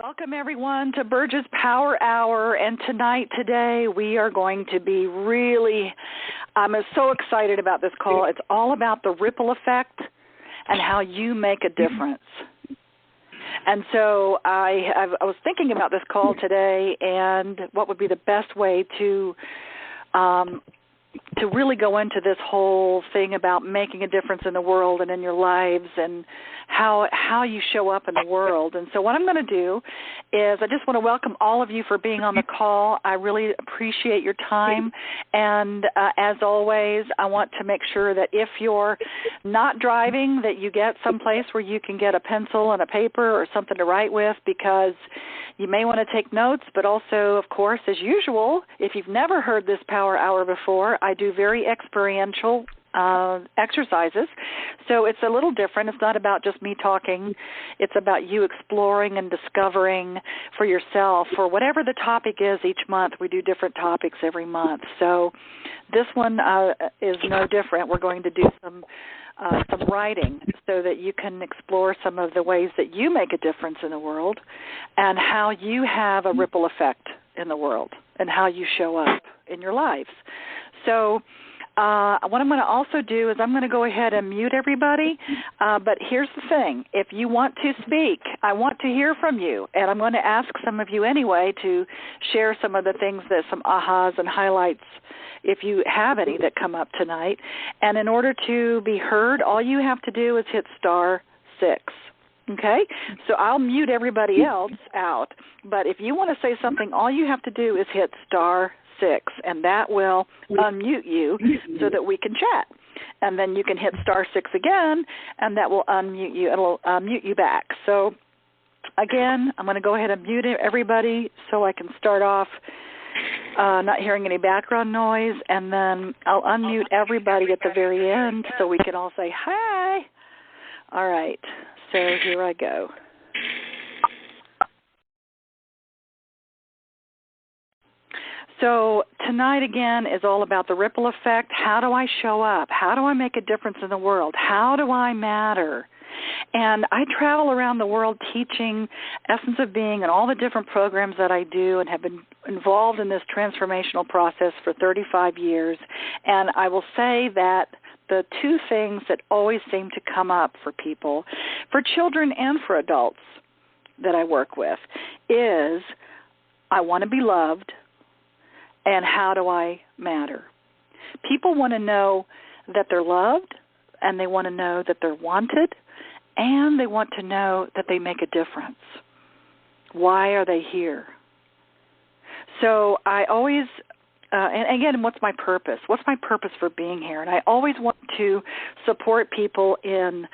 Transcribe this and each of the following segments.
Welcome, everyone, to Burge's Power Hour. And today, we are going to be I'm so excited about this call. It's all about the ripple effect and how you make a difference. And so I was thinking about this call today and what would be the best way to really go into this whole thing about making a difference in the world and in your lives and how you show up in the world. And so what I'm going to do is I just want to welcome all of you for being on the call. I really appreciate your time. And as always, I want to make sure that if you're not driving, that you get someplace where you can get a pencil and a paper or something to write with, because you may want to take notes. But also, of course, as usual, if you've never heard this Power Hour before, I do very experiential exercises. So it's a little different. It's not about just me talking. It's about you exploring and discovering for yourself. For whatever the topic is each month, we do different topics every month. So this one is no different. We're going to do some writing so that you can explore some of the ways that you make a difference in the world and how you have a ripple effect in the world and how you show up in your lives. So what I'm going to also do is I'm going to go ahead and mute everybody, but here's the thing. If you want to speak, I want to hear from you, and I'm going to ask some of you anyway to share some of the things, some ahas and highlights, if you have any that come up tonight. And in order to be heard, all you have to do is hit *6. Okay? So I'll mute everybody else out, but if you want to say something, all you have to do is hit *6, and that will unmute you so that we can chat. And then you can hit *6 again, and that will unmute you. It'll mute you back. So, again, I'm going to go ahead and mute everybody so I can start off not hearing any background noise, and then I'll unmute everybody at the very end so we can all say hi. All right, so here I go. So tonight, again, is all about the ripple effect. How do I show up? How do I make a difference in the world? How do I matter? And I travel around the world teaching Essence of Being and all the different programs that I do, and have been involved in this transformational process for 35 years. And I will say that the two things that always seem to come up for people, for children and for adults that I work with, is I want to be loved, and how do I matter? People want to know that they're loved, and they want to know that they're wanted, and they want to know that they make a difference. Why are they here? So I always, and again, what's my purpose? What's my purpose for being here? And I always want to support people in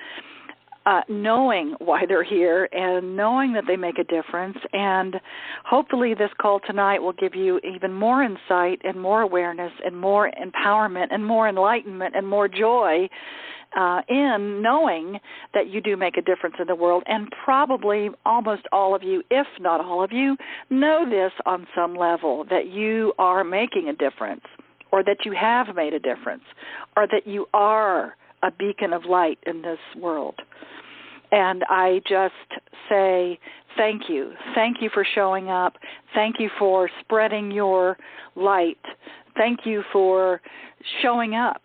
knowing why they're here and knowing that they make a difference. And hopefully this call tonight will give you even more insight and more awareness and more empowerment and more enlightenment and more joy in knowing that you do make a difference in the world. And probably almost all of you, if not all of you, know this on some level, that you are making a difference, or that you have made a difference, or that you are a beacon of light in this world. And I just say thank you. Thank you for showing up. Thank you for spreading your light. Thank you for showing up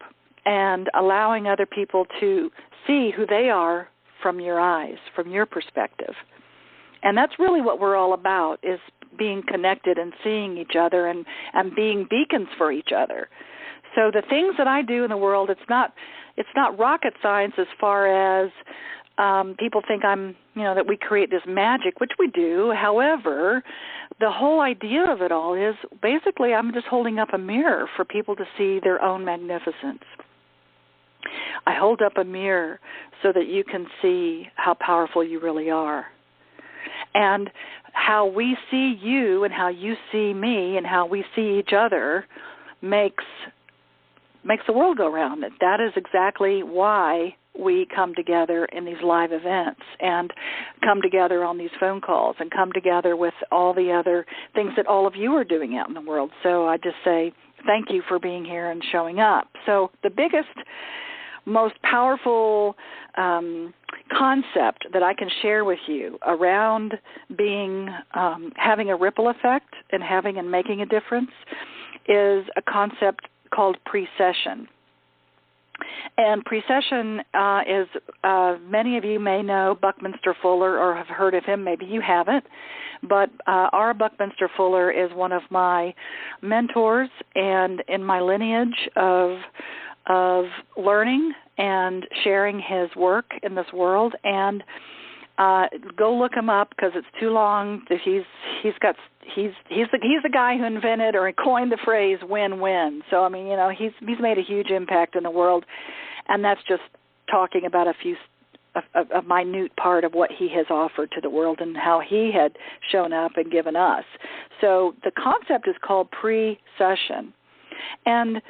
and allowing other people to see who they are from your eyes, from your perspective. And that's really what we're all about, is being connected and seeing each other and being beacons for each other. So the things that I do in the world, it's not rocket science as far as people think that we create this magic, which we do. However, the whole idea of it all is basically I'm just holding up a mirror for people to see their own magnificence. I hold up a mirror so that you can see how powerful you really are. And how we see you and how you see me and how we see each other makes the world go round. That is exactly why we come together in these live events and come together on these phone calls and come together with all the other things that all of you are doing out in the world. So I just say thank you for being here and showing up. So the biggest most powerful concept that I can share with you around being having a ripple effect and having and making a difference is a concept called precession. And precession is, many of you may know Buckminster Fuller or have heard of him. Maybe you haven't. But R. Buckminster Fuller is one of my mentors and in my lineage of learning and sharing his work in this world. And go look him up because it's too long. He's the guy who invented or coined the phrase win-win. So I mean, you know, he's made a huge impact in the world, and that's just talking about a minute part of what he has offered to the world and how he had shown up and given us. So the concept is called precession, and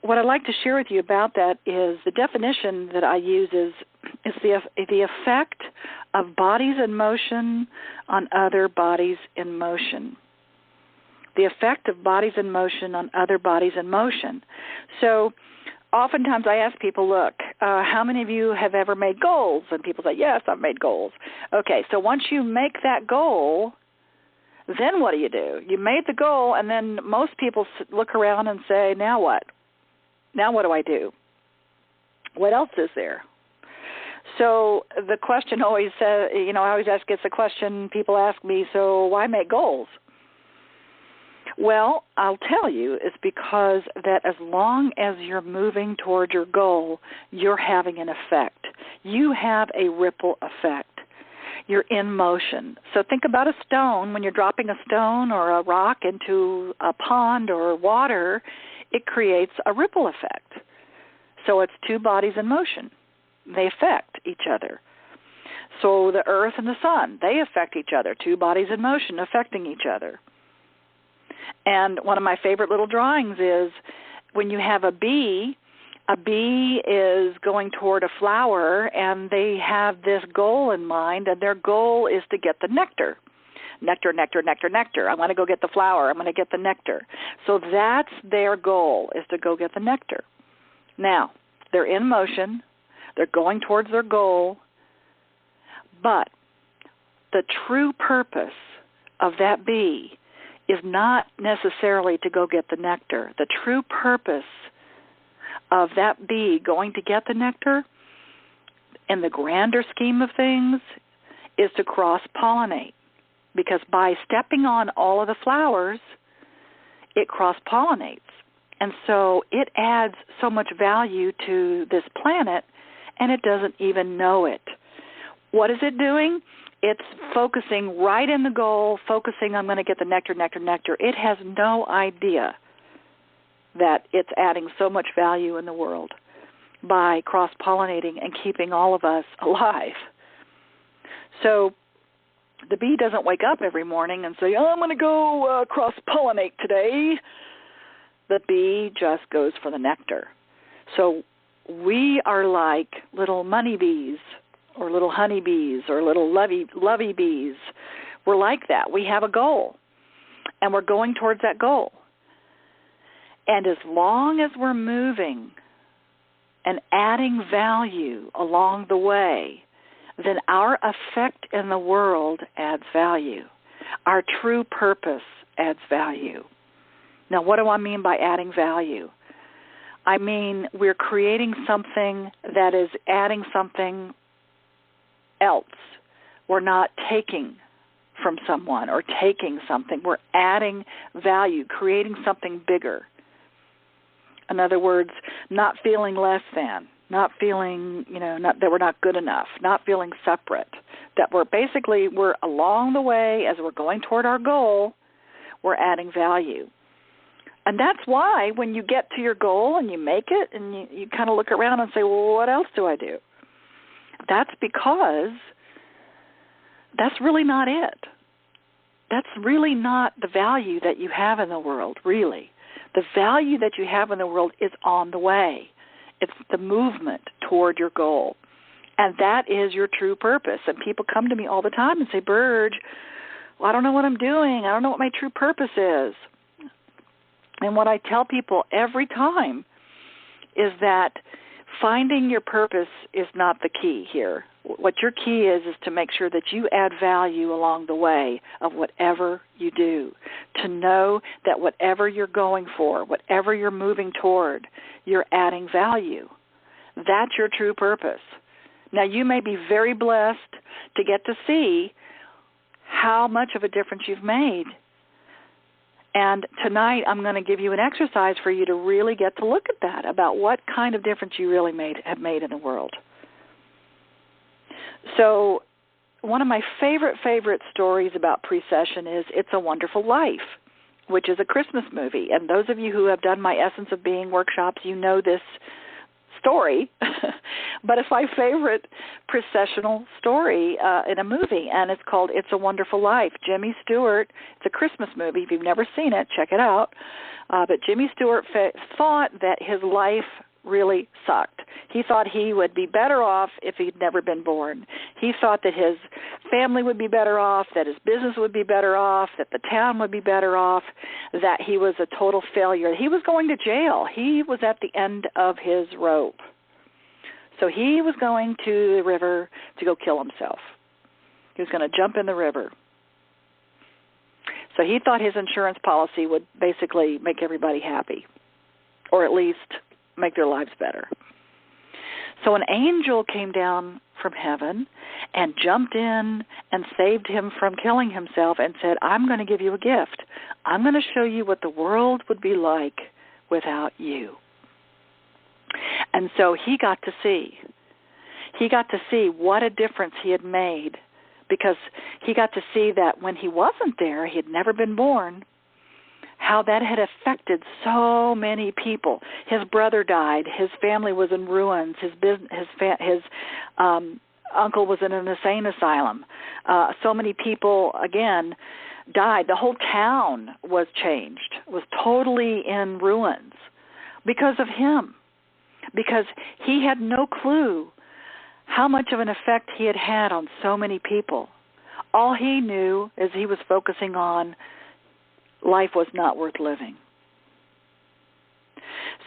what I'd like to share with you about that is the definition that I use is the effect of bodies in motion on other bodies in motion. The effect of bodies in motion on other bodies in motion. So oftentimes I ask people, look, how many of you have ever made goals? And people say, yes, I've made goals. Okay, so once you make that goal, then what do? You made the goal, and then most people look around and say, now what? Now what do I do? What else is there? So the question always, I always ask, it's a question people ask me, so why make goals? Well, I'll tell you, it's because that as long as you're moving toward your goal, you're having an effect. You have a ripple effect. You're in motion. So think about a stone. When you're dropping a stone or a rock into a pond or water, it creates a ripple effect. So it's two bodies in motion. They affect each other. So the earth and the sun, they affect each other. Two bodies in motion affecting each other. And one of my favorite little drawings is when you have a bee is going toward a flower, and they have this goal in mind, and their goal is to get the nectar. Nectar, nectar, nectar, nectar. I want to go get the flower. I'm going to get the nectar. So that's their goal, is to go get the nectar. Now, they're in motion. They're going towards their goal. But the true purpose of that bee is not necessarily to go get the nectar. The true purpose of that bee going to get the nectar, in the grander scheme of things, is to cross-pollinate. Because by stepping on all of the flowers, it cross-pollinates. And so it adds so much value to this planet, and it doesn't even know it. What is it doing? It's focusing right in the goal, focusing, I'm going to get the nectar, nectar, nectar. It has no idea that it's adding so much value in the world by cross-pollinating and keeping all of us alive. So the bee doesn't wake up every morning and say, I'm going to go cross-pollinate today. The bee just goes for the nectar. So we are like little money bees or little honey bees or little lovey bees. We're like that. We have a goal, and we're going towards that goal. And as long as we're moving and adding value along the way, then our effect in the world adds value. Our true purpose adds value. Now, what do I mean by adding value? I mean we're creating something that is adding something else. We're not taking from someone or taking something. We're adding value, creating something bigger. In other words, not feeling less than, not feeling, that we're not good enough, not feeling separate, that we're along the way as we're going toward our goal, we're adding value. And that's why when you get to your goal and you make it and you kind of look around and say, well, what else do I do? That's because that's really not it. That's really not the value that you have in the world, really. The value that you have in the world is on the way. It's the movement toward your goal. And that is your true purpose. And people come to me all the time and say, Burge, well, I don't know what I'm doing. I don't know what my true purpose is. And what I tell people every time is that Finding your purpose is not the key here. What your key is to make sure that you add value along the way of whatever you do, to know that whatever you're going for, whatever you're moving toward, you're adding value. That's your true purpose. Now, you may be very blessed to get to see how much of a difference you've made. And tonight I'm going to give you an exercise for you to really get to look at that, about what kind of difference you really have made in the world. So one of my favorite stories about precession is It's a Wonderful Life, which is a Christmas movie. And those of you who have done my Essence of Being workshops, you know this story, but it's my favorite processional story in a movie, and it's called It's a Wonderful Life. Jimmy Stewart, it's a Christmas movie. If you've never seen it, check it out. But Jimmy Stewart thought that his life really sucked. He thought he would be better off if he'd never been born. He thought that his family would be better off, that his business would be better off, that the town would be better off, that he was a total failure. He was going to jail. He was at the end of his rope. So he was going to the river to go kill himself. He was going to jump in the river. So he thought his insurance policy would basically make everybody happy, or at least make their lives better. So an angel came down from heaven and jumped in and saved him from killing himself and said, I'm going to give you a gift. I'm going to show you what the world would be like without you. And so he got to see. He got to see what a difference he had made, because he got to see that when he wasn't there, he had never been born, how that had affected so many people. His brother died. His family was in ruins. His uncle was in an insane asylum. So many people, again, died. The whole town was changed, was totally in ruins because of him, because he had no clue how much of an effect he had had on so many people. All he knew is he was focusing on life was not worth living.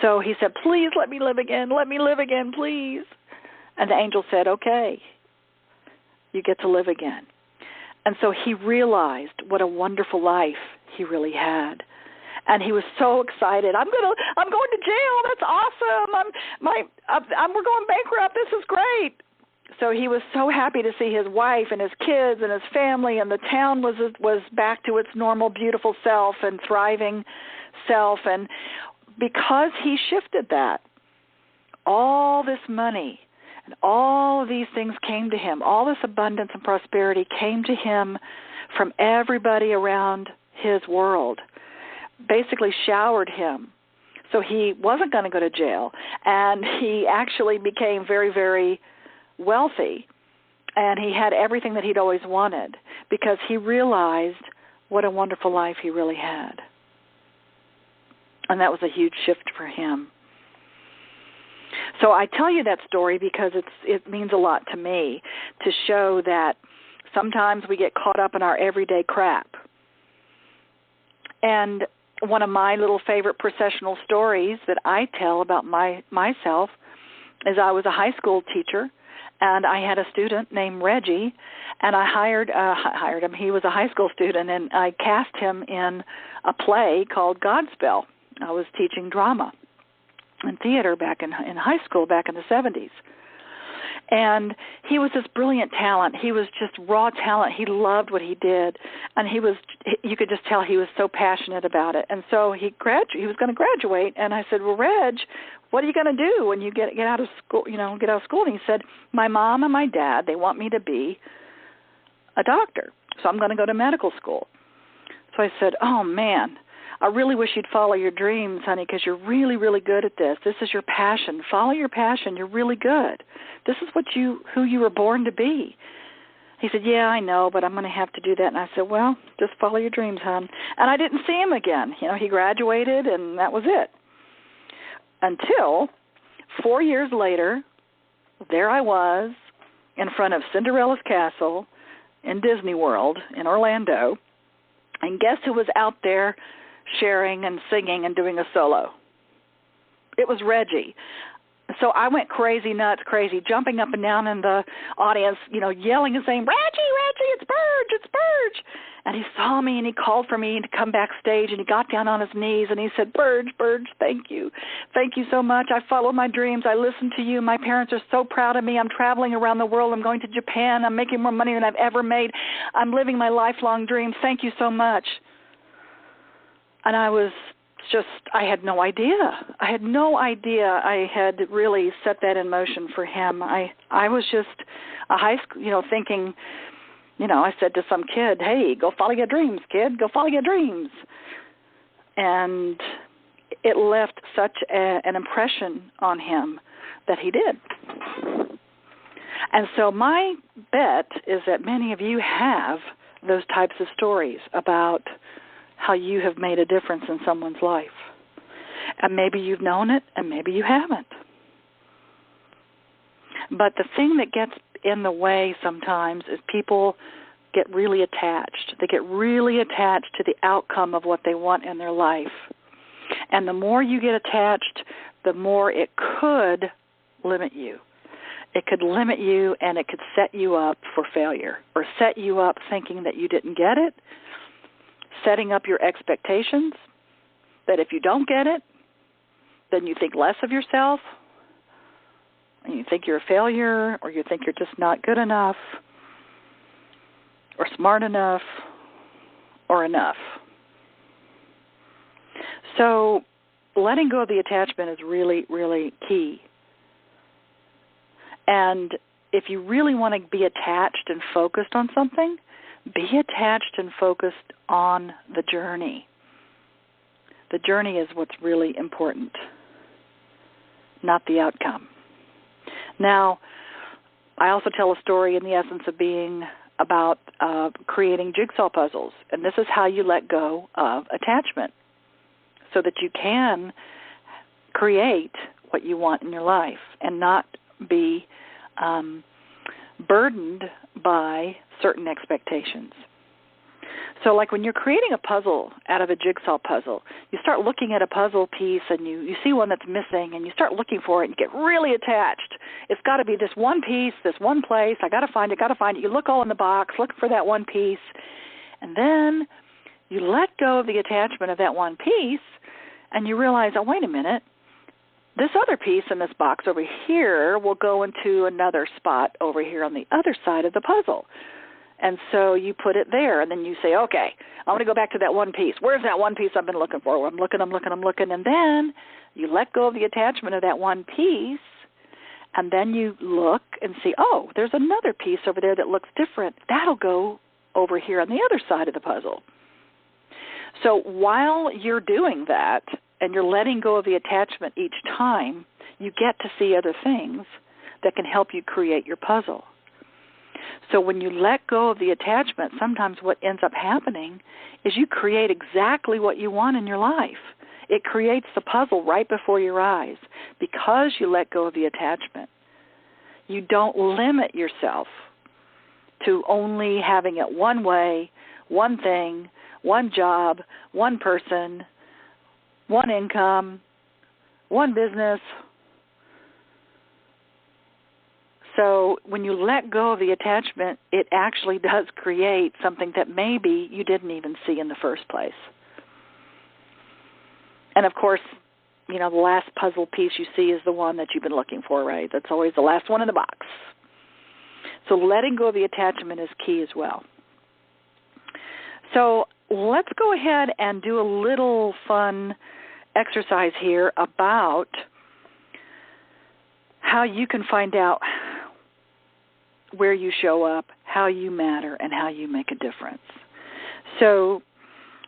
So he said, please let me live again. Let me live again, please. And the angel said, okay, you get to live again. And so he realized what a wonderful life he really had. And he was so excited. I'm going to jail. That's awesome. We're going bankrupt. This is great. So he was so happy to see his wife and his kids and his family, and the town was back to its normal, beautiful self and thriving self. And because he shifted that, all this money and all of these things came to him. All this abundance and prosperity came to him from everybody around his world, basically showered him. So he wasn't going to go to jail, and he actually became very, very wealthy, and he had everything that he'd always wanted because he realized what a wonderful life he really had. And that was a huge shift for him. So I tell you that story because it means a lot to me, to show that sometimes we get caught up in our everyday crap. And one of my little favorite processional stories that I tell about myself is I was a high school teacher, and I had a student named Reggie, and I hired him. He was a high school student, and I cast him in a play called Godspell. I was teaching drama and theater back in high school back in the 70s. And he was this brilliant talent. He was just raw talent. He loved what he did, and you could just tell he was so passionate about it. And so he was going to graduate, and I said, well, Reg, what are you going to do when you get out of school? Get out of school? And he said, my mom and my dad, they want me to be a doctor, so I'm going to go to medical school. So I said, oh man, I really wish you'd follow your dreams, honey, because you're really, really good at this. This is your passion. Follow your passion. You're really good. This is who you were born to be. He said, yeah, I know, but I'm going to have to do that. And I said, well, just follow your dreams, hon. And I didn't see him again. He graduated, and that was it. Until 4 years later, there I was in front of Cinderella's castle in Disney World in Orlando. And guess who was out there sharing and singing and doing a solo? It was Reggie. So I went crazy, jumping up and down in the audience, yelling and saying, Reggie, it's Burge. And he saw me and he called for me to come backstage, and he got down on his knees and he said, Burge, thank you. Thank you so much. I follow my dreams. I listen to you. My parents are so proud of me. I'm traveling around the world. I'm going to Japan. I'm making more money than I've ever made. I'm living my lifelong dream. Thank you so much. And I had no idea. I had really set that in motion for him. I was just a high school, thinking, I said to some kid, hey, go follow your dreams, kid, go follow your dreams. And it left such an impression on him that he did. And so my bet is that many of you have those types of stories about how you have made a difference in someone's life. And maybe you've known it, and maybe you haven't. But the thing that gets in the way sometimes is people get really attached. They get really attached to the outcome of what they want in their life. And the more you get attached, the more it could limit you. It could limit you, and it could set you up for failure, or set you up thinking that you didn't get it, setting up your expectations that if you don't get it, then you think less of yourself, and you think you're a failure, or you think you're just not good enough, or smart enough, or enough. So letting go of the attachment is really, really key. And if you really want to be attached and focused on something, be attached and focused on the journey. The journey is what's really important, not the outcome. Now, I also tell a story in the Essence of Being about creating jigsaw puzzles, and this is how you let go of attachment so that you can create what you want in your life and not be burdened by certain expectations. So like when you're creating a puzzle out of a jigsaw puzzle, you start looking at a puzzle piece and you see one that's missing, and you start looking for it and you get really attached. It's got to be this one piece, this one place. I got to find it. You look all in the box, look for that one piece, and then you let go of the attachment of that one piece, and you realize, oh, wait a minute, this other piece in this box over here will go into another spot over here on the other side of the puzzle. And so you put it there, and then you say, okay, I want to go back to that one piece. Where's that one piece I've been looking for? I'm looking, and then you let go of the attachment of that one piece, and then you look and see, oh, there's another piece over there that looks different. That'll go over here on the other side of the puzzle. So while you're doing that and you're letting go of the attachment each time, you get to see other things that can help you create your puzzle. So when you let go of the attachment, sometimes what ends up happening is you create exactly what you want in your life. It creates the puzzle right before your eyes because you let go of the attachment. You don't limit yourself to only having it one way, one thing, one job, one person, one income, one business. So when you let go of the attachment, it actually does create something that maybe you didn't even see in the first place. And, of course, the last puzzle piece you see is the one that you've been looking for, right? That's always the last one in the box. So letting go of the attachment is key as well. So let's go ahead and do a little fun exercise here about how you can find out where you show up, how you matter, and how you make a difference. So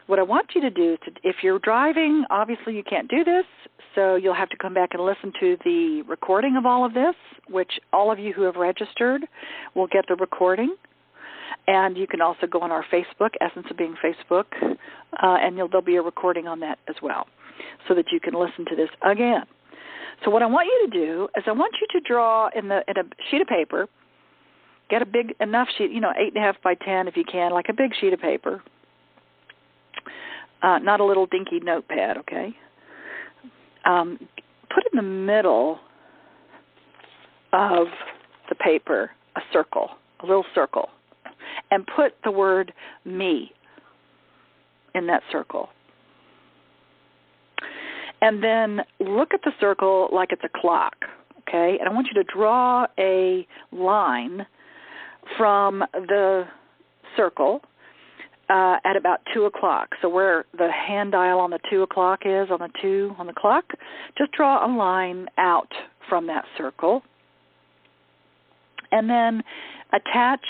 what I want you to do, if you're driving, obviously you can't do this, so you'll have to come back and listen to the recording of all of this, which all of you who have registered will get the recording. And you can also go on our Facebook, Essence of Being Facebook, and there'll be a recording on that as well, so that you can listen to this again. So what I want you to do is I want you to draw in a sheet of paper. Get a big enough sheet, 8.5 by 10 if you can, like a big sheet of paper. Not a little dinky notepad, okay? Put in the middle of the paper a circle, a little circle, and put the word me in that circle. And then look at the circle like it's a clock, okay? And I want you to draw a line from the circle at about 2 o'clock. So where the hand dial on the 2 o'clock is, on the 2 on the clock, just draw a line out from that circle. And then attach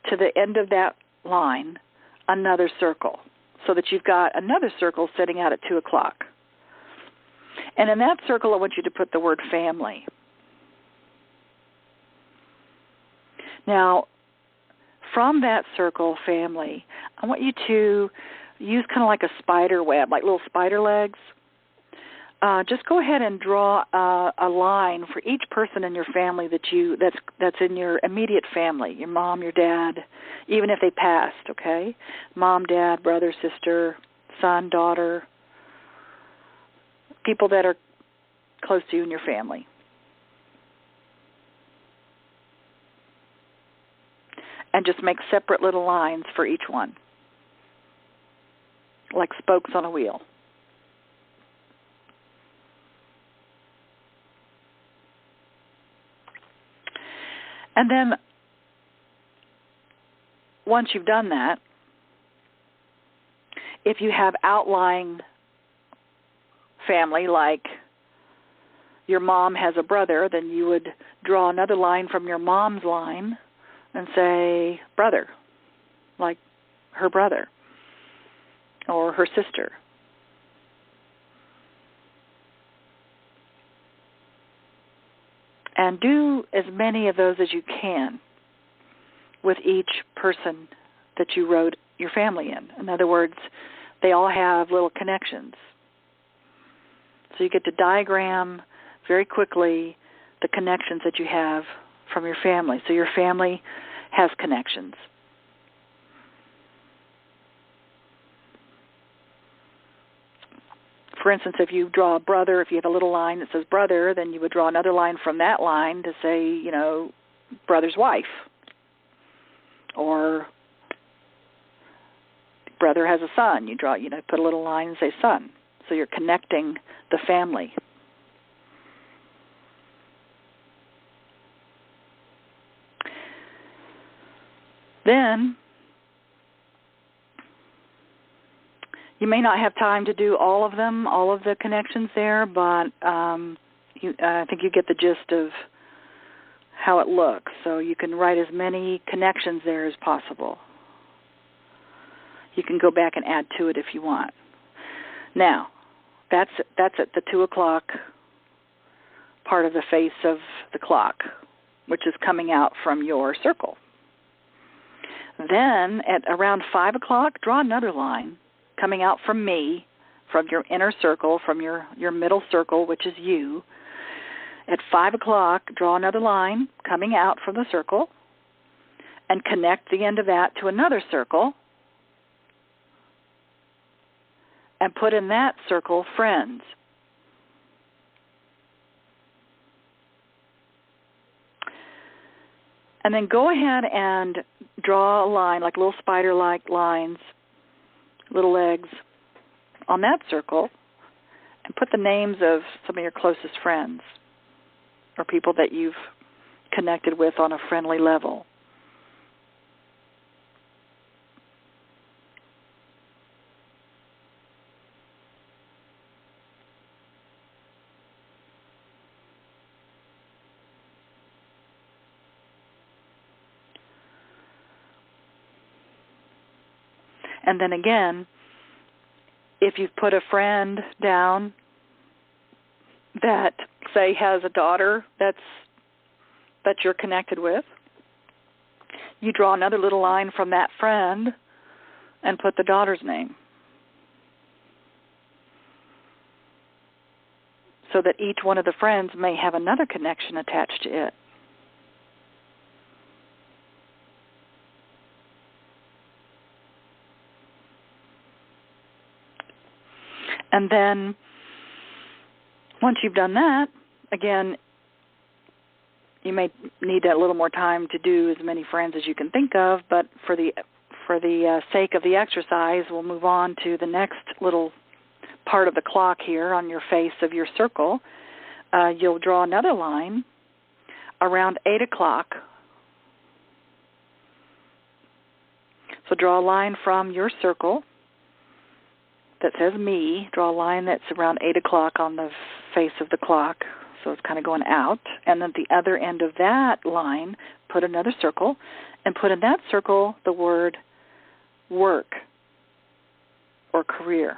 to the end of that line another circle so that you've got another circle sitting out at 2 o'clock. And in that circle, I want you to put the word family. Now, from that circle, family, I want you to use kind of like a spider web, like little spider legs. Just go ahead and draw a line for each person in your family that's in your immediate family, your mom, your dad, even if they passed, okay? Mom, dad, brother, sister, son, daughter, people that are close to you in your family. And just make separate little lines for each one, like spokes on a wheel. And then once you've done that, if you have outlying family, like your mom has a brother, then you would draw another line from your mom's line and say brother, like her brother or her sister. And do as many of those as you can with each person that you wrote your family in. In other words, they all have little connections. So you get to diagram very quickly the connections that you have from your family. So your family has connections. For instance, if you draw a brother, if you have a little line that says brother, then you would draw another line from that line to say, brother's wife. Or brother has a son. You draw, put a little line and say son. So you're connecting the family. Then you may not have time to do all of them, all of the connections there, but I think you get the gist of how it looks. So you can write as many connections there as possible. You can go back and add to it if you want. Now, that's at the 2 o'clock part of the face of the clock, which is coming out from your circle. Then at around 5 o'clock, draw another line coming out from me, from your inner circle, from your middle circle, which is you. At 5 o'clock, draw another line coming out from the circle and connect the end of that to another circle and put in that circle friends. And then go ahead and draw a line, like little spider-like lines, little legs, on that circle, and put the names of some of your closest friends or people that you've connected with on a friendly level. And then again, if you've put a friend down that, say, has a daughter that you're connected with, you draw another little line from that friend and put the daughter's name, so that each one of the friends may have another connection attached to it. And then once you've done that, again, you may need a little more time to do as many friends as you can think of, but for the sake of the exercise, we'll move on to the next little part of the clock here on your face of your circle. You'll draw another line around 8 o'clock. So draw a line from your circle that says me. Draw a line that's around 8 o'clock on the face of the clock. So it's kind of going out. And at the other end of that line, put another circle, and put in that circle the word work or career.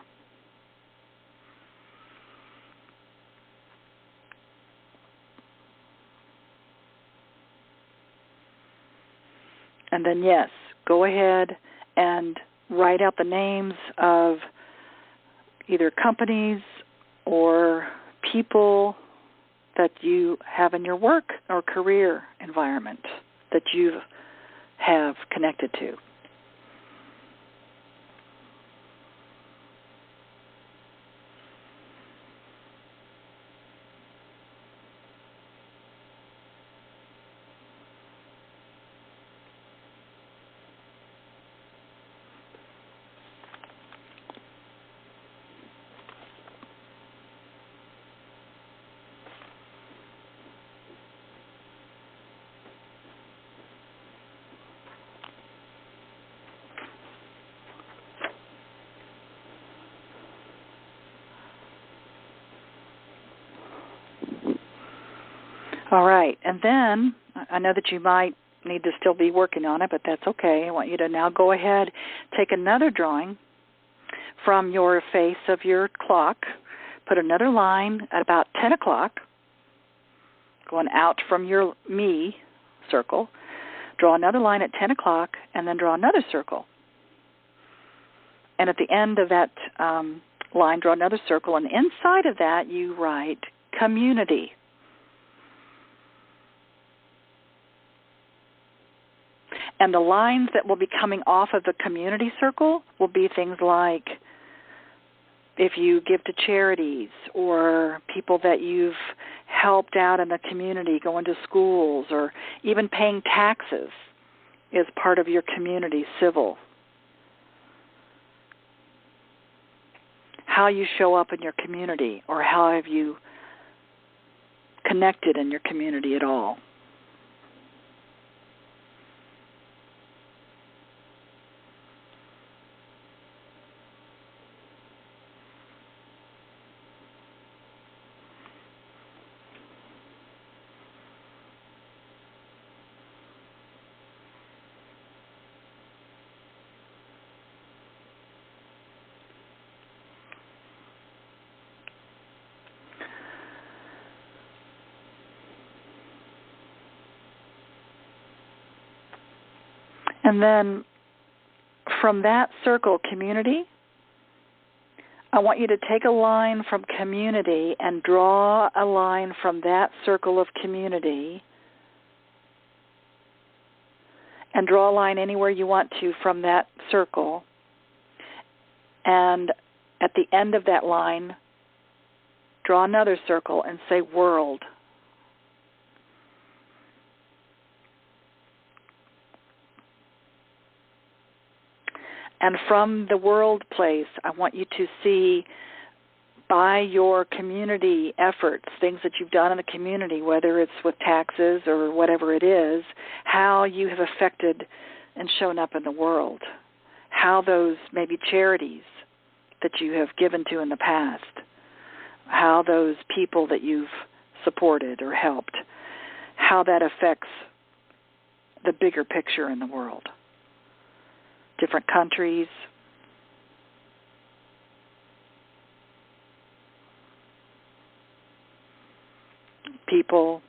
And then, yes, go ahead and write out the names of either companies or people that you have in your work or career environment that you have connected to. All right, and then I know that you might need to still be working on it, but that's okay. I want you to now go ahead, take another drawing from your face of your clock, put another line at about 10 o'clock, going out from your me circle, draw another line at 10 o'clock, and then draw another circle. And at the end of that line, draw another circle, and inside of that you write community. And the lines that will be coming off of the community circle will be things like if you give to charities or people that you've helped out in the community, going to schools, or even paying taxes is part of your community civil. How you show up in your community, or how have you connected in your community at all. And then from that circle, community, I want you to take a line from community and draw a line from that circle of community, and draw a line anywhere you want to from that circle. And at the end of that line, draw another circle and say world. And from the world place, I want you to see by your community efforts, things that you've done in the community, whether it's with taxes or whatever it is, how you have affected and shown up in the world, how those maybe charities that you have given to in the past, how those people that you've supported or helped, how that affects the bigger picture in the world. Different countries, people,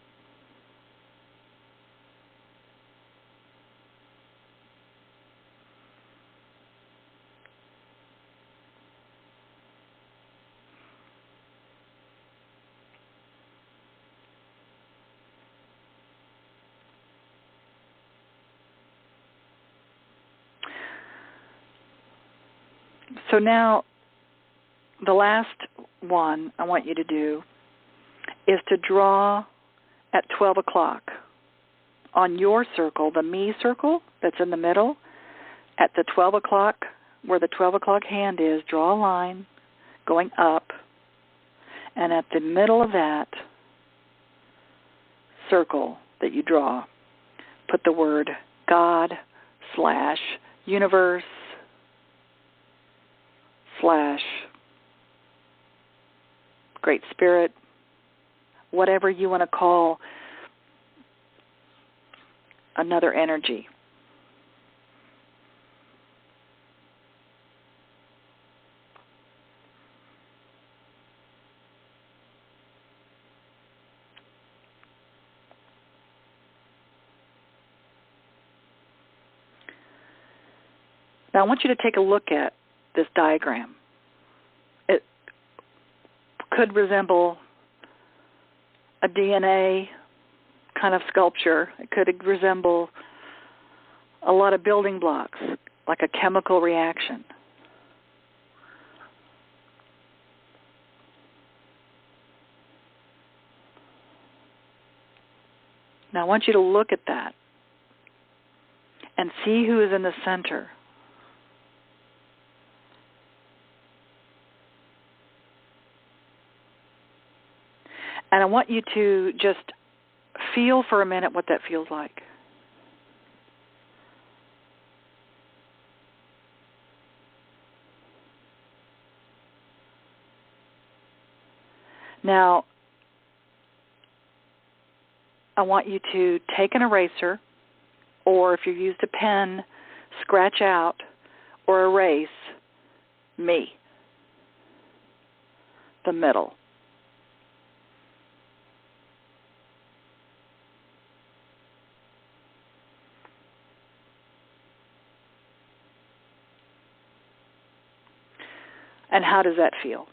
so now the last one I want you to do is to draw at 12 o'clock. on your circle, the me circle that's in the middle, at the 12 o'clock, where the 12 o'clock hand is, draw a line going up, and at the middle of that circle that you draw, put the word God/universe/ Great Spirit, whatever you want to call another energy. Now I want you to take a look at this diagram. It could resemble a DNA kind of sculpture. It could resemble a lot of building blocks, like a chemical reaction. Now I want you to look at that and see who is in the center. And I want you to just feel for a minute what that feels like. Now, I want you to take an eraser, or if you used a pen, scratch out or erase me, the middle. And how does that feel?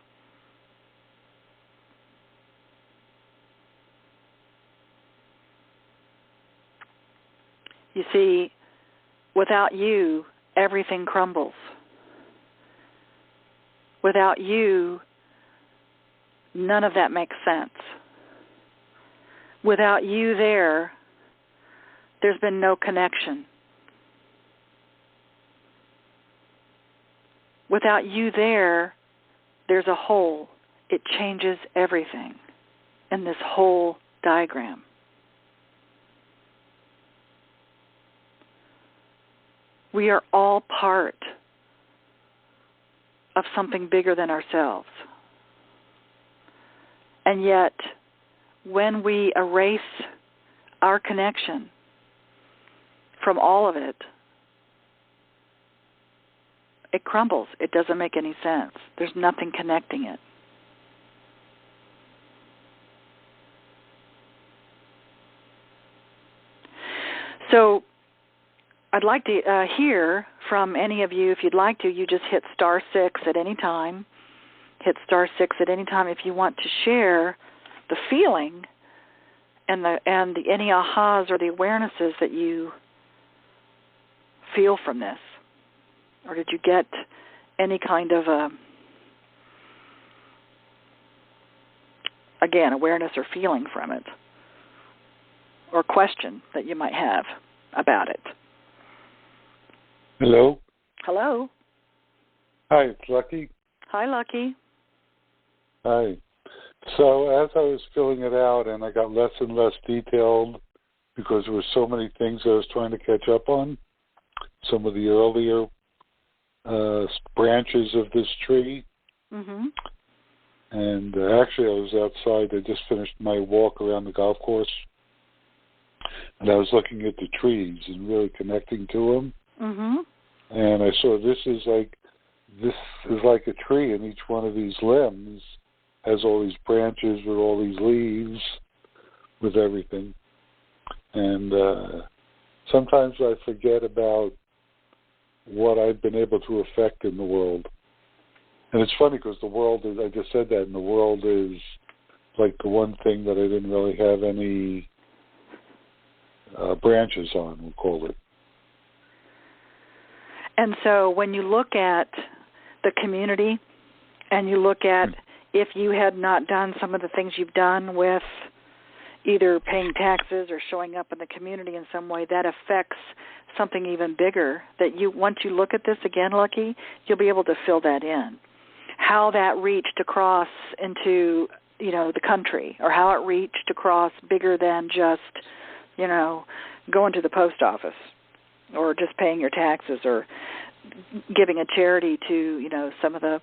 You see, without you, everything crumbles. Without you, none of that makes sense. Without you there's been no connection. Without you there's a hole. It changes everything in this whole diagram. We are all part of something bigger than ourselves. And yet, when we erase our connection from all of it, it crumbles. It doesn't make any sense. There's nothing connecting it. So I'd like to hear from any of you. If you'd like to, you just hit *6 at any time. Hit *6 at any time if you want to share the feeling and any ahas or the awarenesses that you feel from this. Or did you get any kind of awareness or feeling from it? Or question that you might have about it? Hello? Hello? Hi, it's Lucky. Hi, Lucky. Hi. So as I was filling it out, and I got less and less detailed because there were so many things I was trying to catch up on, some of the earlier branches of this tree. Mm-hmm. And actually I was outside. I just finished my walk around the golf course. And I was looking at the trees and really connecting to them. Mm-hmm. And I saw this is like a tree, and each one of these limbs has all these branches with all these leaves, with everything. And sometimes I forget about what I've been able to affect in the world. And it's funny because the world is, I just said that, and the world is like the one thing that I didn't really have any branches on, we'll call it. And so when you look at the community and you look at if you had not done some of the things you've done with either paying taxes or showing up in the community in some way, that affects something even bigger that once you look at this again, Lucky, you'll be able to fill that in. How that reached across into, the country, or how it reached across bigger than just, going to the post office or just paying your taxes or giving a charity to, some of the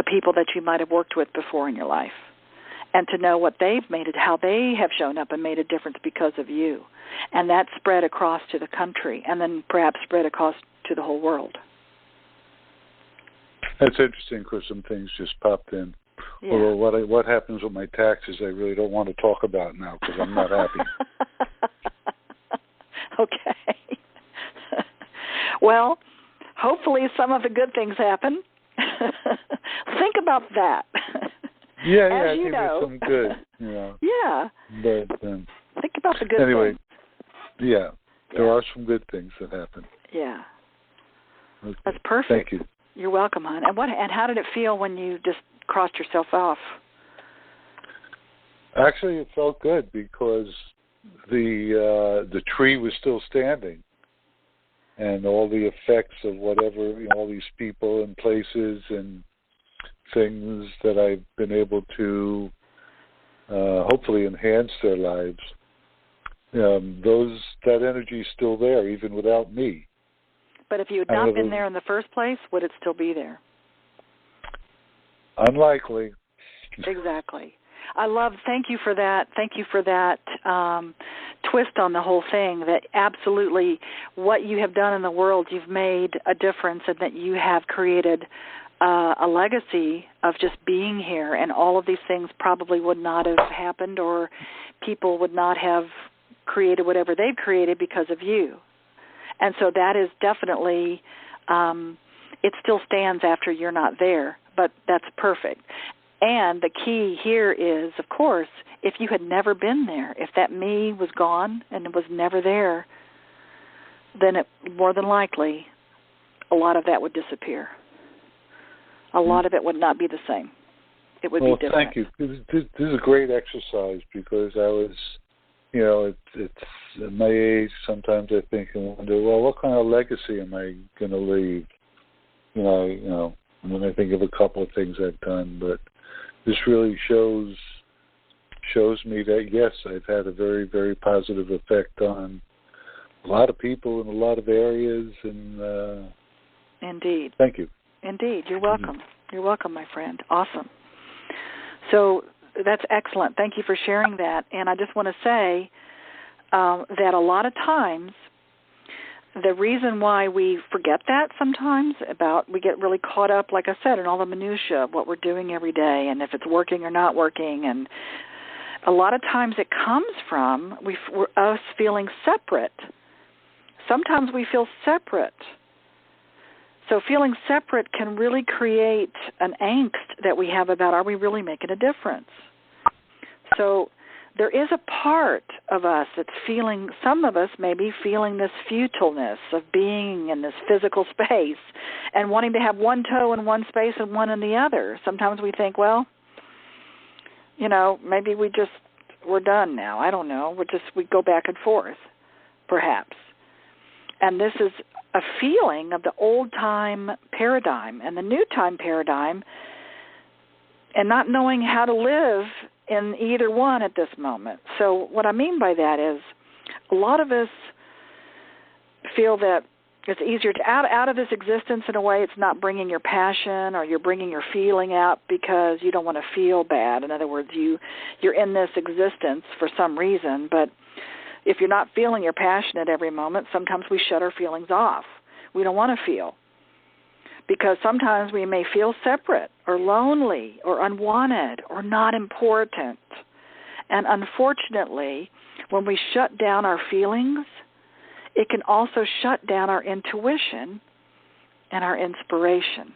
people that you might have worked with before in your life. And to know what they've made it, how they have shown up and made a difference because of you. And that spread across to the country and then perhaps spread across to the whole world. That's interesting because some things just popped in. Yeah. Although what happens with my taxes, I really don't want to talk about now because I'm not happy. Okay. Well, hopefully some of the good things happen. Think about that. Yeah, As I think there's some good. Yeah. But think about the good anyway, things. Yeah, there are some good things that happen. Yeah. Okay. That's perfect. Thank you. You're welcome, hon. And how did it feel when you just crossed yourself off? Actually, it felt good because the tree was still standing, and all the effects of whatever, all these people and places and things that I've been able to hopefully enhance their lives. That energy is still there, even without me. But if you had not been there in the first place, would it still be there? Unlikely. Exactly. Thank you for that. Thank you for that twist on the whole thing, that absolutely what you have done in the world, you've made a difference, and that you have created a legacy of just being here, and all of these things probably would not have happened, or people would not have created whatever they've created because of you. And so that is definitely, it still stands after you're not there, but that's perfect. And the key here is, of course, if you had never been there, if that me was gone and it was never there, then more than likely a lot of that would disappear. A lot of it would not be the same. It would be different. Well, thank you. This is a great exercise because I was, it's at my age, sometimes I think and wonder, well, what kind of legacy am I going to leave? When I think of a couple of things I've done, but this really shows me that, yes, I've had a very, very positive effect on a lot of people in a lot of areas. And Indeed. Thank you. Indeed. You're welcome. You're welcome, my friend. Awesome. So that's excellent. Thank you for sharing that. And I just want to say that a lot of times the reason why we forget that sometimes we get really caught up, like I said, in all the minutia of what we're doing every day and if it's working or not working. And a lot of times it comes from us feeling separate. Sometimes we feel separate. So feeling separate can really create an angst that we have about, are we really making a difference? So there is a part of us that's feeling, some of us may be feeling this futileness of being in this physical space and wanting to have one toe in one space and one in the other. Sometimes we think, well, maybe we're done now. I don't know. We go back and forth, perhaps. And this is a feeling of the old-time paradigm and the new-time paradigm, and not knowing how to live in either one at this moment. So what I mean by that is a lot of us feel that it's easier to out of this existence in a way. It's not bringing your passion, or you're bringing your feeling out because you don't want to feel bad. In other words, you're in this existence for some reason, but if you're not feeling your passion at every moment, sometimes we shut our feelings off. We don't want to feel, because sometimes we may feel separate or lonely or unwanted or not important. And unfortunately, when we shut down our feelings, it can also shut down our intuition and our inspiration.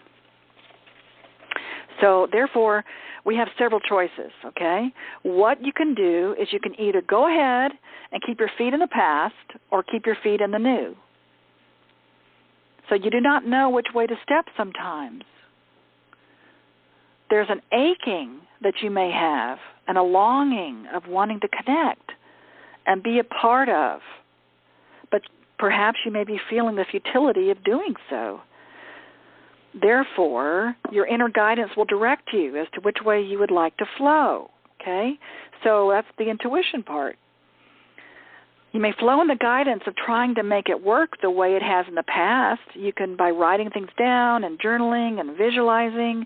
So therefore, we have several choices, okay? What you can do is you can either go ahead and keep your feet in the past or keep your feet in the new. So you do not know which way to step sometimes. There's an aching that you may have, and a longing of wanting to connect and be a part of. But perhaps you may be feeling the futility of doing so. Therefore, your inner guidance will direct you as to which way you would like to flow, okay? So that's the intuition part. You may flow in the guidance of trying to make it work the way it has in the past. You can, by writing things down and journaling and visualizing,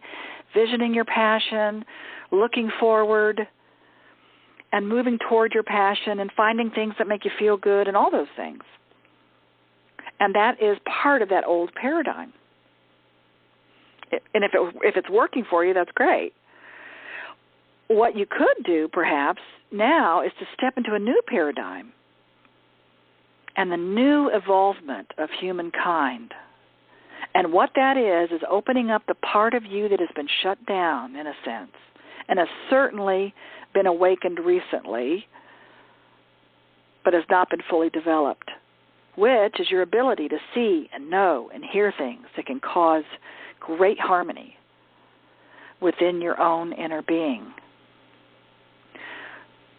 visioning your passion, looking forward, and moving toward your passion and finding things that make you feel good and all those things. And that is part of that old paradigm. And if it's working for you, that's great. What you could do, perhaps, now is to step into a new paradigm and the new evolvement of humankind. And what that is opening up the part of you that has been shut down, in a sense, and has certainly been awakened recently, but has not been fully developed, which is your ability to see and know and hear things that can cause great harmony within your own inner being.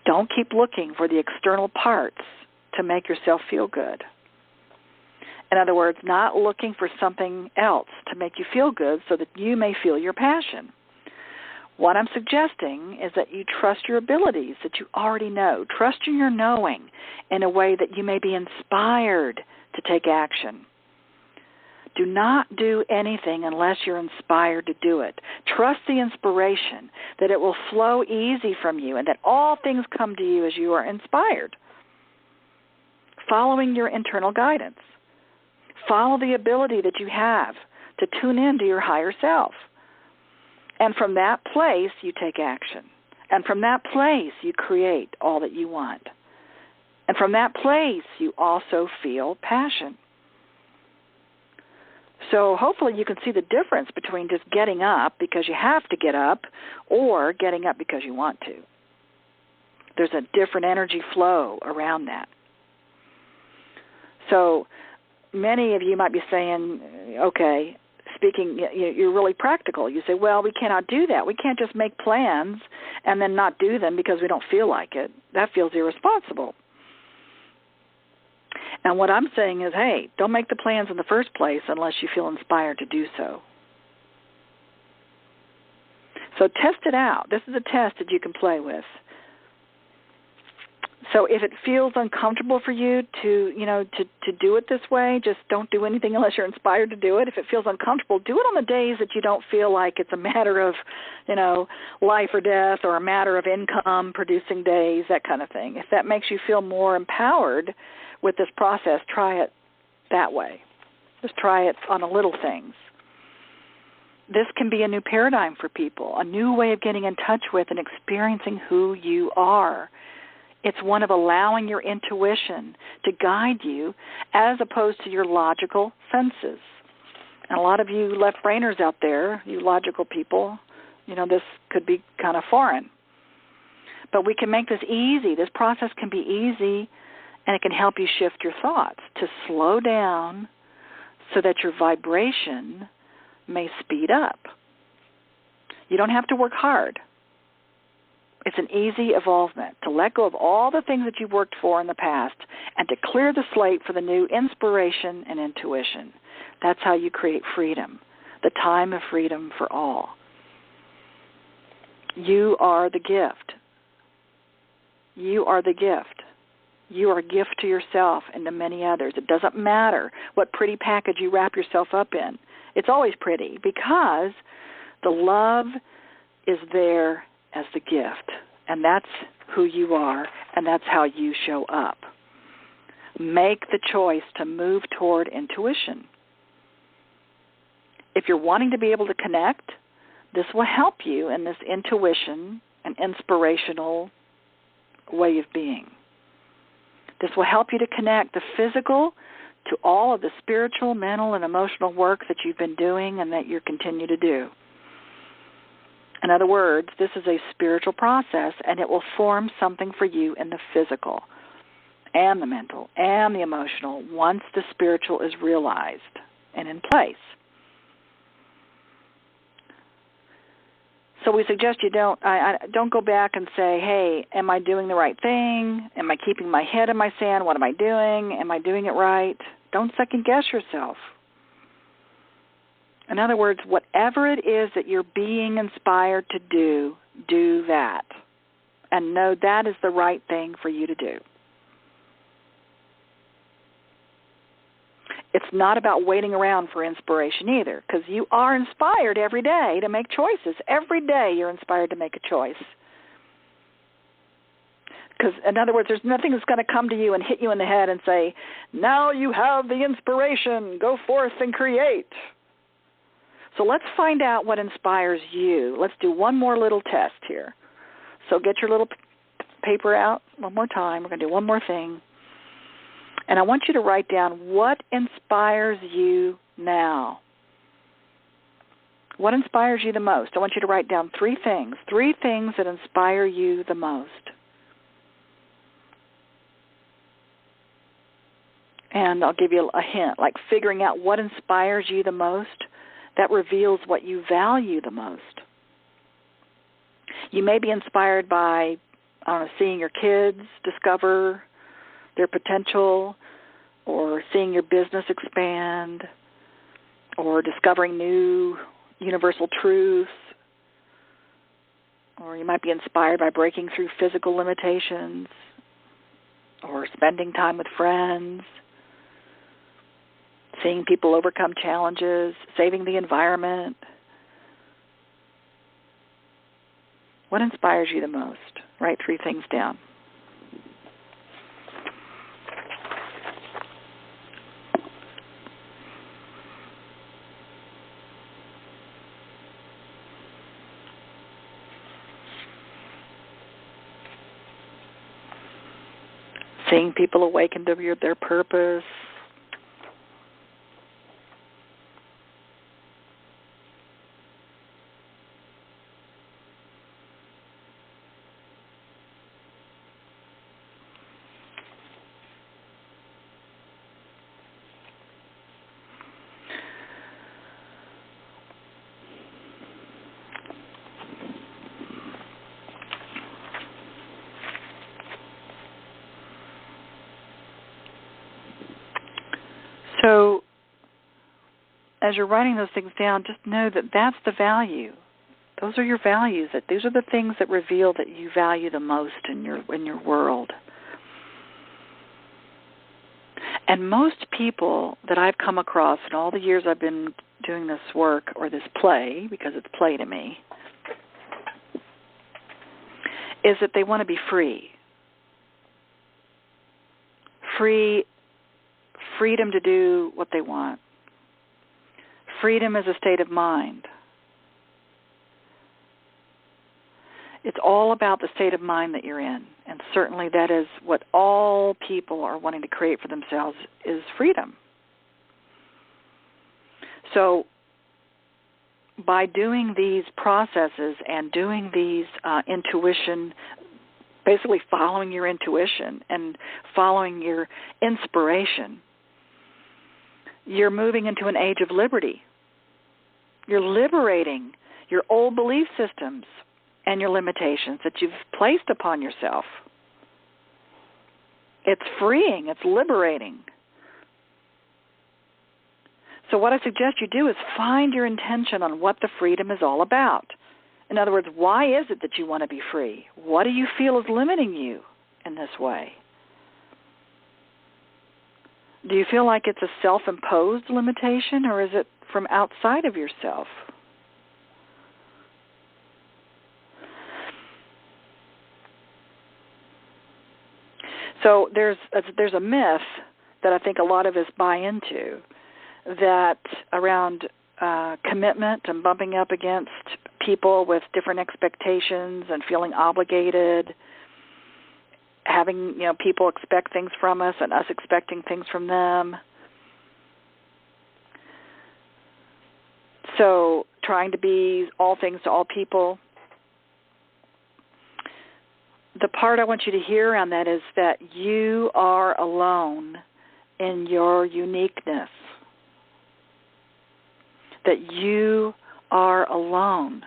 Don't keep looking for the external parts to make yourself feel good. In other words, not looking for something else to make you feel good so that you may feel your passion. What I'm suggesting is that you trust your abilities that you already know. Trust in your knowing in a way that you may be inspired to take action. Do not do anything unless you're inspired to do it. Trust the inspiration, that it will flow easy from you and that all things come to you as you are inspired. Following your internal guidance. Follow the ability that you have to tune into your higher self. And from that place, you take action. And from that place, you create all that you want. And from that place, you also feel passion. So hopefully you can see the difference between just getting up because you have to get up or getting up because you want to. There's a different energy flow around that. So many of you might be saying, okay, speaking, you're really practical. You say, well, we cannot do that. We can't just make plans and then not do them because we don't feel like it. That feels irresponsible. And what I'm saying is, hey, don't make the plans in the first place unless you feel inspired to do so. So test it out. This is a test that you can play with. So if it feels uncomfortable for you to do it this way, just don't do anything unless you're inspired to do it. If it feels uncomfortable, do it on the days that you don't feel like it's a matter of, life or death or a matter of income producing days, that kind of thing. If that makes you feel more empowered with this process, try it that way. Just try it on the little things. This can be a new paradigm for people, a new way of getting in touch with and experiencing who you are. It's one of allowing your intuition to guide you as opposed to your logical senses. And a lot of you left-brainers out there, you logical people, this could be kind of foreign. But we can make this easy. This process can be easy, and it can help you shift your thoughts to slow down so that your vibration may speed up. You don't have to work hard. It's an easy evolvement to let go of all the things that you've worked for in the past and to clear the slate for the new inspiration and intuition. That's how you create freedom, the time of freedom for all. You are the gift. You are the gift. You are a gift to yourself and to many others. It doesn't matter what pretty package you wrap yourself up in. It's always pretty because the love is there as the gift, and that's who you are, and that's how you show up. Make the choice to move toward intuition. If you're wanting to be able to connect, this will help you in this intuition and inspirational way of being. This will help you to connect the physical to all of the spiritual, mental, and emotional work that you've been doing and that you continue to do. In other words, this is a spiritual process, and it will form something for you in the physical and the mental and the emotional once the spiritual is realized and in place. So we suggest you don't go back and say, hey, am I doing the right thing? Am I keeping my head in my sand? What am I doing? Am I doing it right? Don't second guess yourself. In other words, whatever it is that you're being inspired to do that. And know that is the right thing for you to do. It's not about waiting around for inspiration either, because you are inspired every day to make choices. Every day you're inspired to make a choice. Because, in other words, there's nothing that's going to come to you and hit you in the head and say, now you have the inspiration, go forth and create. So let's find out what inspires you. Let's do one more little test here. So get your little paper out one more time. We're going to do one more thing. And I want you to write down what inspires you now. What inspires you the most? I want you to write down three things that inspire you the most. And I'll give you a hint, like figuring out what inspires you the most, that reveals what you value the most. You may be inspired by, seeing your kids discover their potential, or seeing your business expand, or discovering new universal truths, or you might be inspired by breaking through physical limitations, or spending time with friends, seeing people overcome challenges, saving the environment. What inspires you the most? Write three things down. Seeing people awaken to their purpose. So as you're writing those things down, just know that that's the value. Those are your values. That these are the things that reveal that you value the most in your world. And most people that I've come across in all the years I've been doing this work, or this play, because it's play to me, is that they want to be free. Freedom to do what they want. Freedom is a state of mind. It's all about the state of mind that you're in. And certainly that is what all people are wanting to create for themselves, is freedom. So by doing these processes and doing these intuition, basically following your intuition and following your inspiration, you're moving into an age of liberty. You're liberating your old belief systems and your limitations that you've placed upon yourself. It's freeing. It's liberating. So what I suggest you do is find your intention on what the freedom is all about. In other words, why is it that you want to be free? What do you feel is limiting you in this way? Do you feel like it's a self-imposed limitation, or is it from outside of yourself? So there's a myth that I think a lot of us buy into, that around commitment and bumping up against people with different expectations and feeling obligated, having people expect things from us and us expecting things from them. So trying to be all things to all people. The part I want you to hear around that is that you are alone in your uniqueness. That you are alone.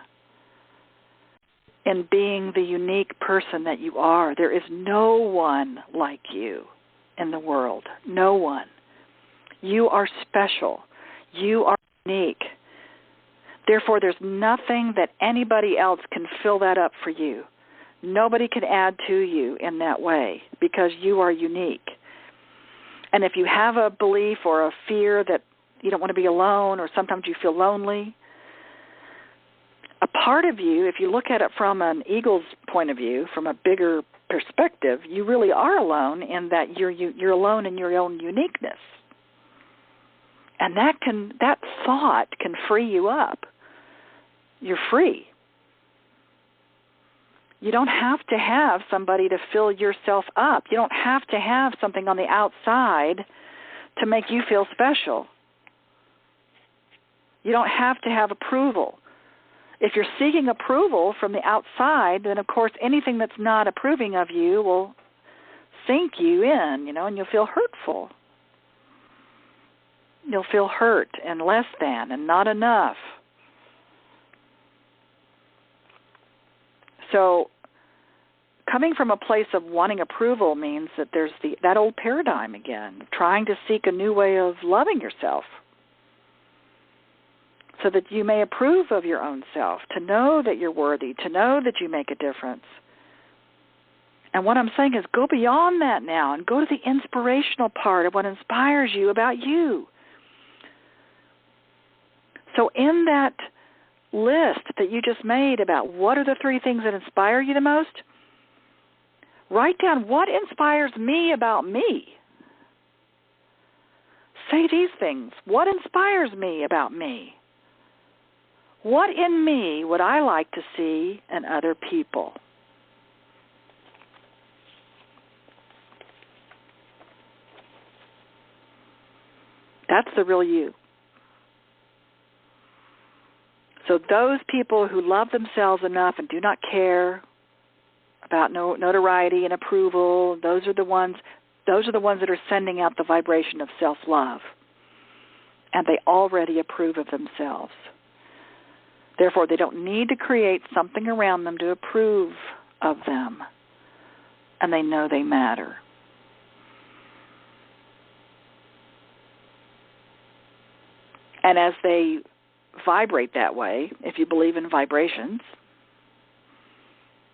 in being the unique person that you are. There is no one like you in the world. No one. You are special. You are unique. Therefore, there's nothing that anybody else can fill that up for you. Nobody can add to you in that way because you are unique. And if you have a belief or a fear that you don't want to be alone, or sometimes you feel lonely, a part of you, if you look at it from an eagle's point of view, from a bigger perspective, you really are alone in that you're alone in your own uniqueness. And that thought can free you up. You're free. You don't have to have somebody to fill yourself up. You don't have to have something on the outside to make you feel special. You don't have to have approval. If you're seeking approval from the outside, then, of course, anything that's not approving of you will sink you in, and you'll feel hurtful. You'll feel hurt and less than and not enough. So coming from a place of wanting approval means that there's that old paradigm again, trying to seek a new way of loving yourself so that you may approve of your own self, to know that you're worthy, to know that you make a difference. And what I'm saying is go beyond that now and go to the inspirational part of what inspires you about you. So in that list that you just made about what are the 3 things that inspire you the most, write down what inspires me about me. Say these things. What inspires me about me? What in me would I like to see in other people? That's the real you. So those people who love themselves enough and do not care about notoriety and approval, those are the ones that are sending out the vibration of self-love. And they already approve of themselves. Therefore, they don't need to create something around them to approve of them. And they know they matter. And as they vibrate that way, if you believe in vibrations,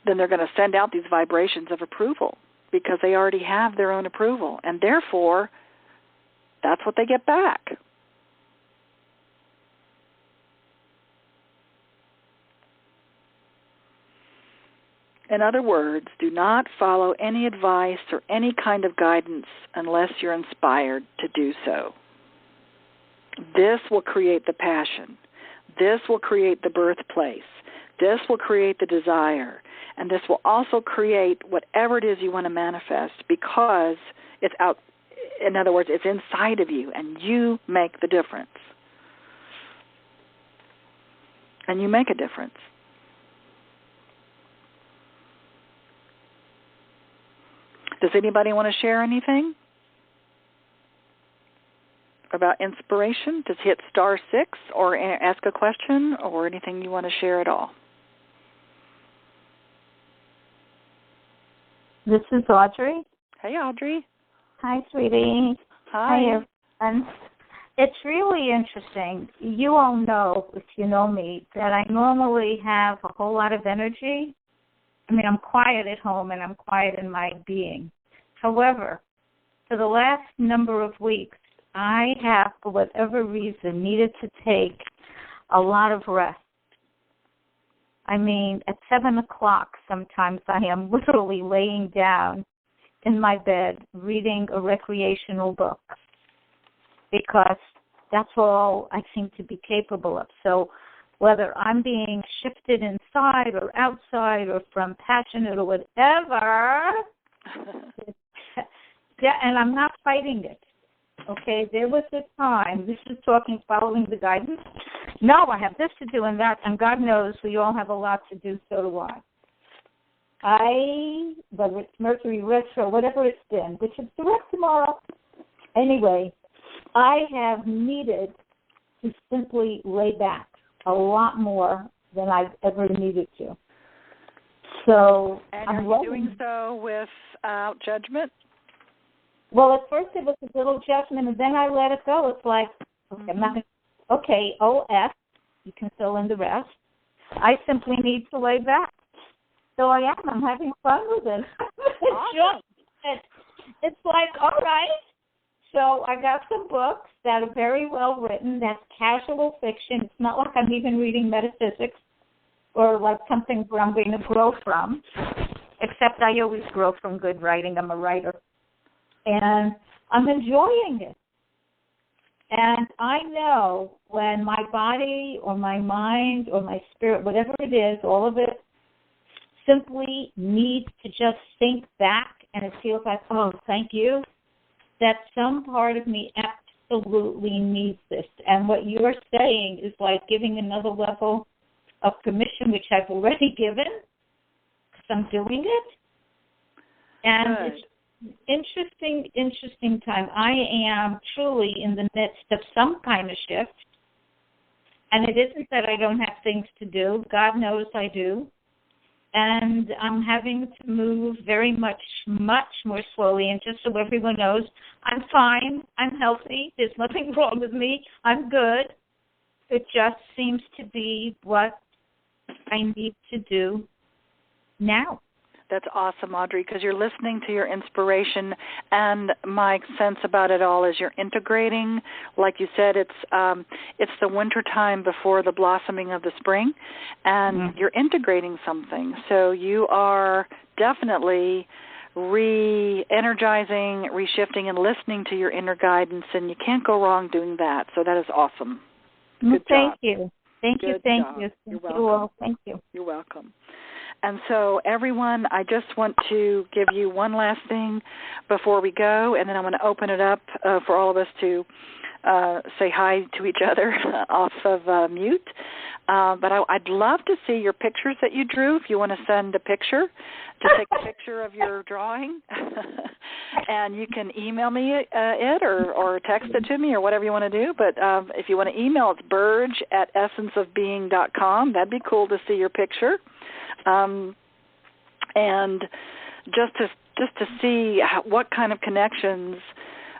then they're going to send out these vibrations of approval because they already have their own approval. And therefore, that's what they get back. In other words, do not follow any advice or any kind of guidance unless you're inspired to do so. This will create the passion. This will create the birthplace. This will create the desire. And this will also create whatever it is you want to manifest because it's out. In other words, it's inside of you, and you make the difference. And you make a difference. Does anybody want to share anything about inspiration? Just hit *6 or ask a question or anything you want to share at all. This is Audrey. Hey, Audrey. Hi, sweetie. Hi. Everyone. It's really interesting. You all know, if you know me, that I normally have a whole lot of energy. I mean, I'm quiet at home and I'm quiet in my being. However, for the last number of weeks, I have, for whatever reason, needed to take a lot of rest. I mean, at 7 o'clock sometimes I am literally laying down in my bed reading a recreational book because that's all I seem to be capable of. So whether I'm being shifted inside or outside or from passionate or whatever, and I'm not fighting it. Okay, there was a time, this is talking, following the guidance. No, I have this to do and that, and God knows we all have a lot to do, so do I. Whether it's Mercury retro, whatever it's been, which is direct tomorrow. Anyway, I have needed to simply lay back a lot more than I've ever needed to. So and I'm are you doing so without judgment? Well, at first it was a little judgment, and then I let it go. It's like, okay, I'm not okay, OF, you can fill in the rest. I simply need to lay back. So I am. I'm having fun with it. Awesome. It's like, all right. So I got some books that are very well written. That's casual fiction. It's not like I'm even reading metaphysics or like something where I'm going to grow from, except I always grow from good writing. I'm a writer. And I'm enjoying it. And I know when my body or my mind or my spirit, whatever it is, all of it simply needs to just sink back, and it feels like, oh, thank you, that some part of me absolutely needs this. And what you're saying is like giving another level of permission, which I've already given, because I'm doing it. And Good. it's interesting time. I am truly in the midst of some kind of shift, and it isn't that I don't have things to do. God knows I do, and I'm having to move very much more slowly. And just so everyone knows, I'm fine. I'm healthy. There's nothing wrong with me. I'm good. It just seems to be what I need to do now. That's awesome, Audrey, because you're listening to your inspiration, and my sense about it all is you're integrating. Like you said, it's the winter time before the blossoming of the spring, and you're integrating something. So you are definitely re-energizing, re-shifting, and listening to your inner guidance, and you can't go wrong doing that. So that is awesome. Good job. Thank you. Thank you. You're welcome. Thank you. You're welcome. And so, everyone, I just want to give you one last thing before we go, and then I'm going to open it up for all of us to say hi to each other off of mute. But I'd love to see your pictures that you drew. If you want to send a picture, to take a picture of your drawing. And you can email me it or text it to me or whatever you want to do. But if you want to email, it's burge@essenceofbeing.com. That'd be cool to see your picture. And just to see what kind of connections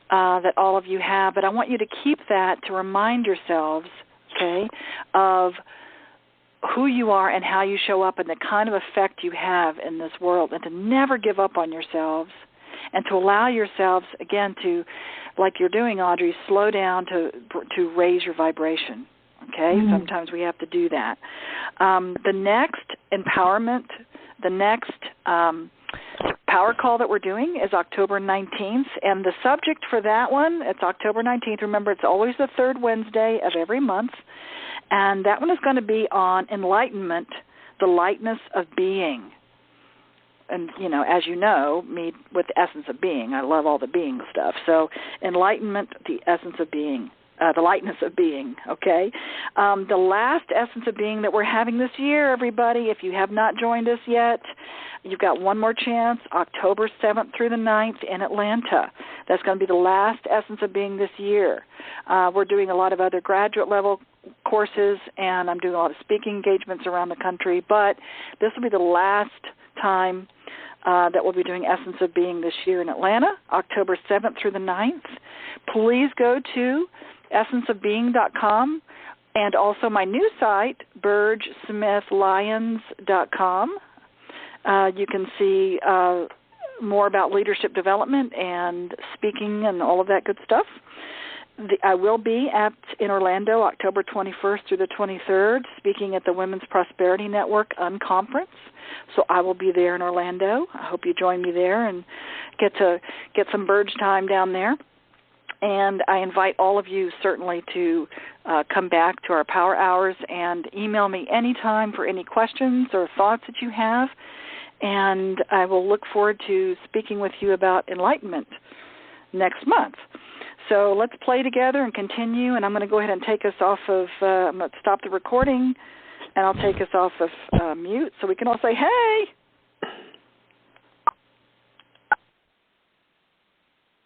that all of you have. But I want you to keep that to remind yourselves, okay, of who you are and how you show up and the kind of effect you have in this world, and to never give up on yourselves, and to allow yourselves, again, to, like you're doing, Audrey, slow down to raise your vibration. Okay, sometimes we have to do that. The next empowerment, the next power call that we're doing is October 19th, and the subject for that one, it's October 19th. Remember, it's always the third Wednesday of every month, and that one is going to be on enlightenment, the lightness of being. And, as you know, me with the essence of being. I love all the being stuff. So enlightenment, the essence of being. The lightness of being, okay? The last essence of being that we're having this year, everybody, if you have not joined us yet, you've got one more chance, October 7th through the 9th in Atlanta. That's going to be the last essence of being this year. We're doing a lot of other graduate level courses, and I'm doing a lot of speaking engagements around the country, but this will be the last time that we'll be doing Essence of Being this year in Atlanta, October 7th through the 9th. Please go to essenceofbeing.com, and also my new site, burgesmithlyons.com. You can see more about leadership development and speaking and all of that good stuff. I will be in Orlando October 21st through the 23rd, speaking at the Women's Prosperity Network Unconference. So I will be there in Orlando. I hope you join me there and get some Burge time down there. And I invite all of you certainly to come back to our Power Hours and email me anytime for any questions or thoughts that you have. And I will look forward to speaking with you about enlightenment next month. So let's play together and continue. And I'm going to go ahead and take us off of, I'm going to stop the recording, and I'll take us off of mute so we can all say, hey.